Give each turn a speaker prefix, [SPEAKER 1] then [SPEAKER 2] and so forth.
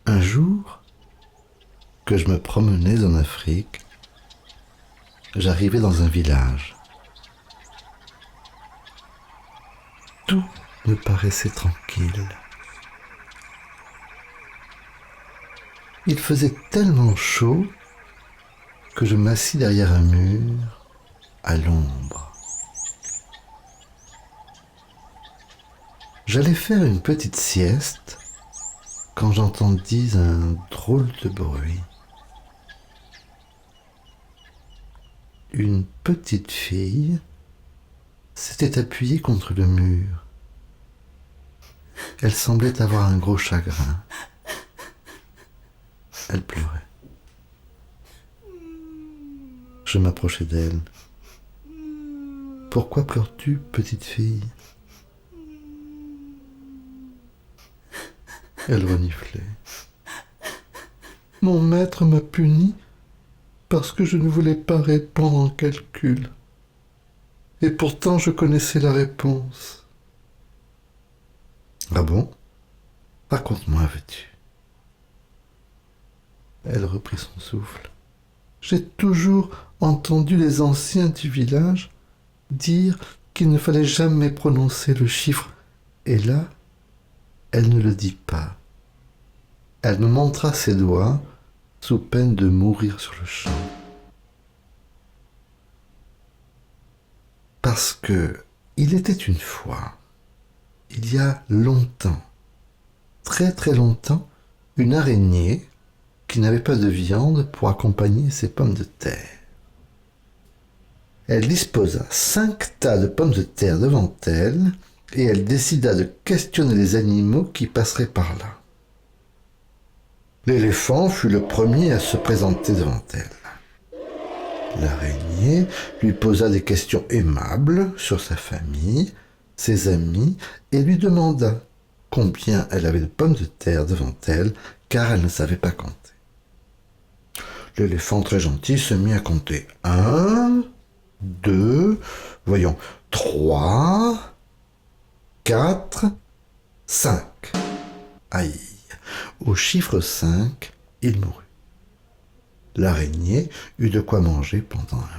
[SPEAKER 1] Un jour, que je me promenais en Afrique, j'arrivais dans un village. Tout me paraissait tranquille. Il faisait tellement chaud que je m'assis derrière un mur, à l'ombre. J'allais faire une petite sieste quand j'entendis un drôle de bruit. Une petite fille s'était appuyée contre le mur. Elle semblait avoir un gros chagrin. Elle pleurait. Je m'approchai d'elle. « Pourquoi pleures-tu, petite fille ?» Elle reniflait. « Mon maître m'a puni parce que je ne voulais pas répondre en calcul. Et pourtant je connaissais la réponse. »« Ah bon ? Raconte-moi, veux-tu ?» Elle reprit son souffle. « J'ai toujours entendu les anciens du village dire qu'il ne fallait jamais prononcer le chiffre. Et là, elle ne le dit pas. Elle me montra ses doigts sous peine de mourir sur le champ. Parce que il était une fois, il y a longtemps, très très longtemps, une araignée qui n'avait pas de viande pour accompagner ses pommes de terre. Elle disposa 5 tas de pommes de terre devant elle et elle décida de questionner les animaux qui passeraient par là. L'éléphant fut le premier à se présenter devant elle. L'araignée lui posa des questions aimables sur sa famille, ses amis, et lui demanda combien elle avait de pommes de terre devant elle, car elle ne savait pas compter. L'éléphant très gentil se mit à compter. 1, 2, voyons, 3, 4, 5. Aïe! Au chiffre 5, il mourut. L'araignée eut de quoi manger pendant un